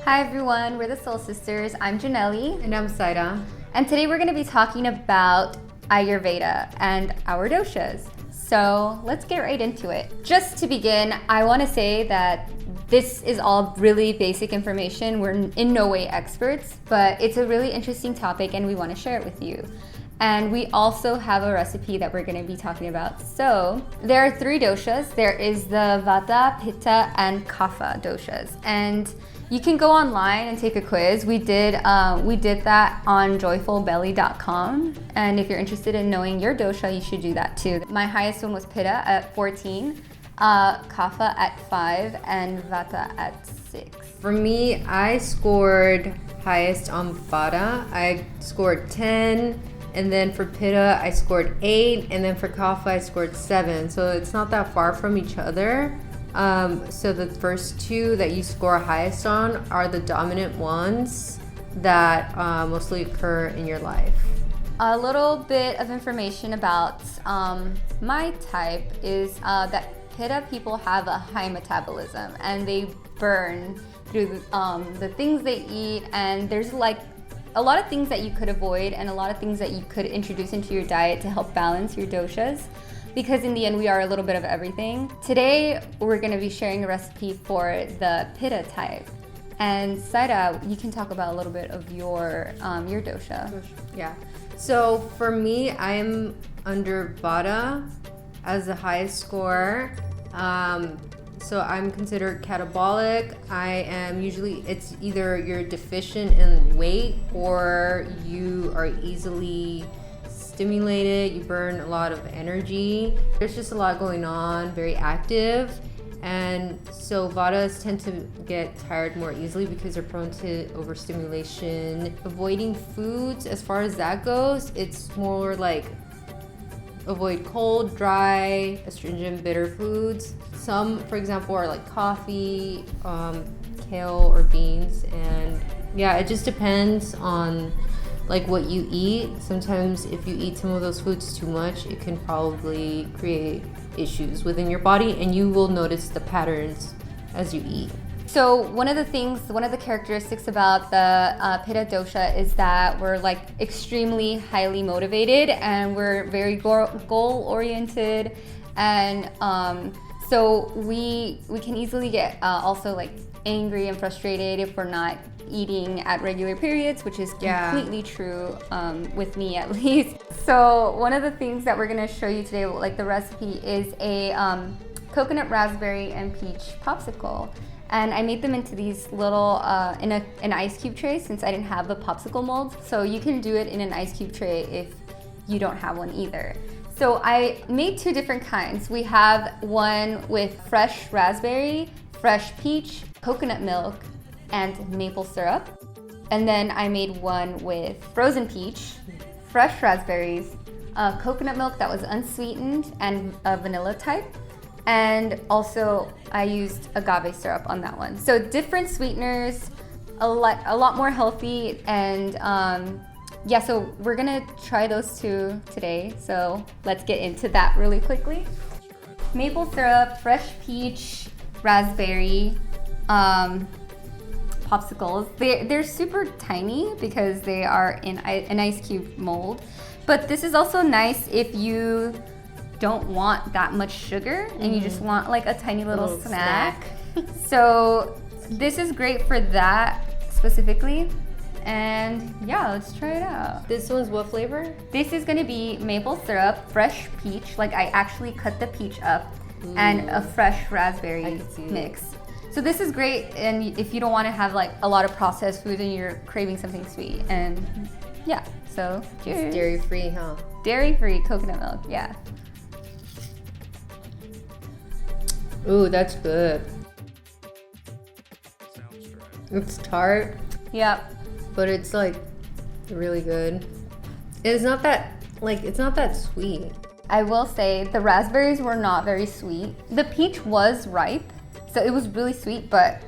Hi everyone, we're the Soul Sisters. I'm Janelli. And I'm Saida. And today we're going to be talking about Ayurveda and our doshas. So let's get right into it. Just to begin, I want to say that this is all really basic information. We're in no way experts, but it's a really interesting topic and we want to share it with you. And we also have a recipe that we're going to be talking about. So there are 3 doshas. There is the Vata, Pitta, and Kapha doshas. And you can go online and take a quiz. We did that on joyfulbelly.com. And if you're interested in knowing your dosha, you should do that too. My highest one was Pitta at 14, Kapha at 5, and Vata at 6. For me, I scored highest on Vata. I scored 10. And then for Pitta, I scored 8. And then for Kapha, I scored 7. So it's not that far from each other. So the first 2 that you score highest on are the dominant ones that mostly occur in your life. A little bit of information about my type is that Pitta people have a high metabolism and they burn through the things they eat, and there's like a lot of things that you could avoid and a lot of things that you could introduce into your diet to help balance your doshas, because in the end we are a little bit of everything. Today we're going to be sharing a recipe for the Pitta type. And Saida, you can talk about a little bit of your dosha. Yeah. So for me, I'm under Vata as the highest score. So I'm considered catabolic. I am usually, it's either you're deficient in weight or you are easily stimulated, you burn a lot of energy. There's just a lot going on, very active. And so Vatas tend to get tired more easily because they're prone to overstimulation. Avoiding foods, as far as that goes, it's more like avoid cold, dry, astringent, bitter foods. Some, for example, are like coffee, kale, or beans. And yeah, it just depends on like what you eat. Sometimes if you eat some of those foods too much, it can probably create issues within your body, and you will notice the patterns as you eat. So one of the characteristics about the Pitta dosha is that we're like extremely highly motivated and we're very goal oriented, and so we can easily get also like angry and frustrated if we're not eating at regular periods, which is completely true with me at least. So one of the things that we're going to show you today, like the recipe, is a coconut, raspberry, and peach popsicle. And I made them into these little, in an ice cube tray since I didn't have the popsicle mold. So you can do it in an ice cube tray if you don't have one either. So I made 2 different kinds. We have one with fresh raspberry, fresh peach, coconut milk, and maple syrup. And then I made one with frozen peach, fresh raspberries, coconut milk that was unsweetened and a vanilla type. And also I used agave syrup on that one. So different sweeteners, a lot more healthy, and yeah, so we're gonna try those 2 today. So let's get into that really quickly. Maple syrup, fresh peach, raspberry, popsicles. They're super tiny because they are in an ice cube mold. But this is also nice if you don't want that much sugar and you just want like a tiny little snack. So this is great for that specifically. And yeah, let's try it out. This one's what flavor? This is gonna be maple syrup, fresh peach, like I actually cut the peach up, and a fresh raspberry mix. So this is great, and if you don't want to have like a lot of processed food and you're craving something sweet, and yeah, so cheers. It's dairy-free, huh? Dairy-free coconut milk, yeah. Ooh, that's good. It's tart. Yep. But it's like really good. It's not that sweet. I will say the raspberries were not very sweet. The peach was ripe, so it was really sweet, but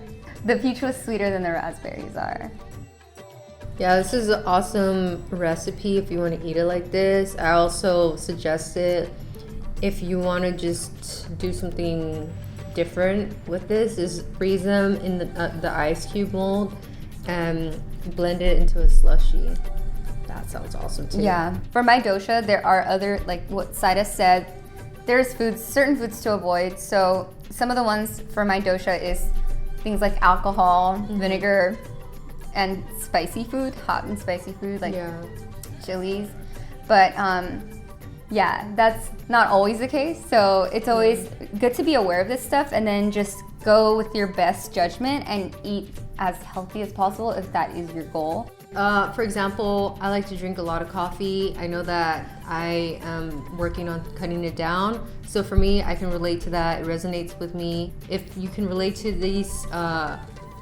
the peach was sweeter than the raspberries are. Yeah, this is an awesome recipe if you want to eat it like this. I also suggest it if you want to just do something different with this is freeze them in the ice cube mold and blend it into a slushy. That sounds awesome too. Yeah. For my dosha, there are other, like what Saida said, there's certain foods to avoid. So some of the ones for my dosha is things like alcohol, vinegar, and spicy food, hot and spicy food, like chilies. But yeah, that's not always the case. So it's always good to be aware of this stuff and then just go with your best judgment and eat as healthy as possible if that is your goal. For example, I like to drink a lot of coffee. I know that I am working on cutting it down. So for me, I can relate to that. It resonates with me. If you can relate to these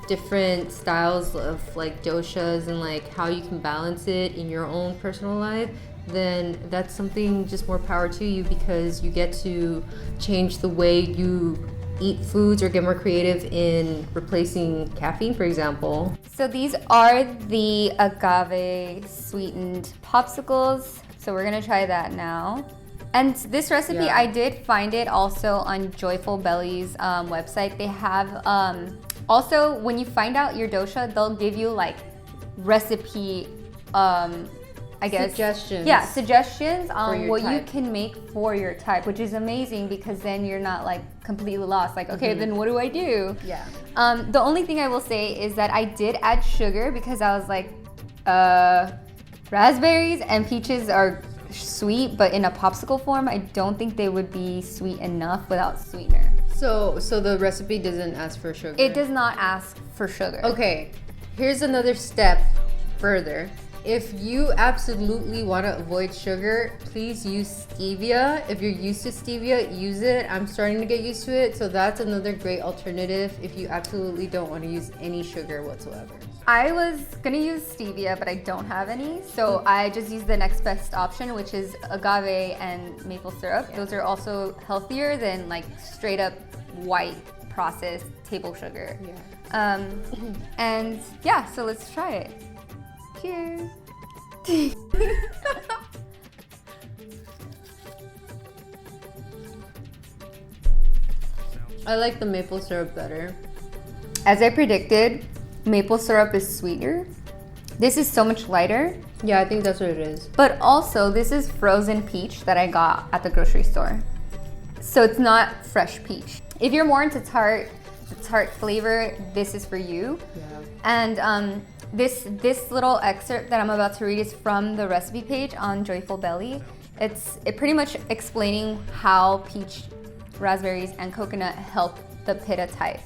different styles of like doshas and like how you can balance it in your own personal life, then that's something just more power to you because you get to change the way you eat foods or get more creative in replacing caffeine, for example. So these are the agave sweetened popsicles. So we're gonna try that now. And this recipe, I did find it also on Joyful Belly's website. They have, also when you find out your dosha, they'll give you like recipe, I guess. Suggestions. Yeah, suggestions on what type. you can make for your type, which is amazing because then you're not like completely lost. Like, okay, then what do I do? Yeah. The only thing I will say is that I did add sugar because I was like, raspberries and peaches are sweet, but in a popsicle form, I don't think they would be sweet enough without sweetener. So the recipe doesn't ask for sugar? It does not ask for sugar. Okay, here's another step further. If you absolutely want to avoid sugar, please use stevia. If you're used to stevia, use it. I'm starting to get used to it, so that's another great alternative if you absolutely don't want to use any sugar whatsoever. I was gonna use stevia, but I don't have any, so I just used the next best option, which is agave and maple syrup. Those are also healthier than like straight up white processed table sugar. And yeah, so let's try it. Cheers. I like the maple syrup better. As I predicted, maple syrup is sweeter. This is so much lighter. Yeah, I think that's what it is. But also, this is frozen peach that I got at the grocery store. So it's not fresh peach. If you're more into the tart flavor, this is for you. Yeah. And this little excerpt that I'm about to read is from the recipe page on Joyful Belly. It's pretty much explaining how peach, raspberries, and coconut help the Pitta type.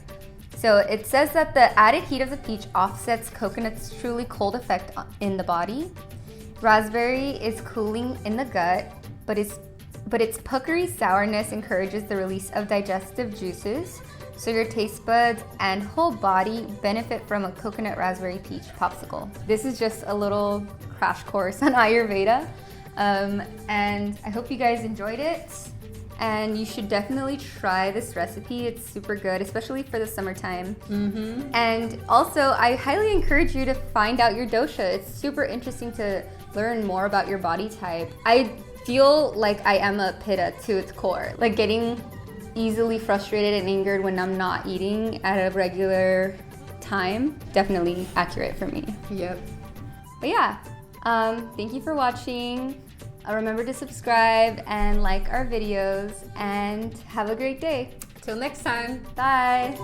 So it says that the added heat of the peach offsets coconut's truly cold effect in the body. Raspberry is cooling in the gut, but its puckery sourness encourages the release of digestive juices. So your taste buds and whole body benefit from a coconut raspberry peach popsicle. This is just a little crash course on Ayurveda. And I hope you guys enjoyed it. And you should definitely try this recipe. It's super good, especially for the summertime. And also, I highly encourage you to find out your dosha. It's super interesting to learn more about your body type. I feel like I am a Pitta to its core. Like getting easily frustrated and angered when I'm not eating at a regular time. Definitely accurate for me. Yep. But yeah, thank you for watching. Remember to subscribe and like our videos and have a great day. Till next time. Bye.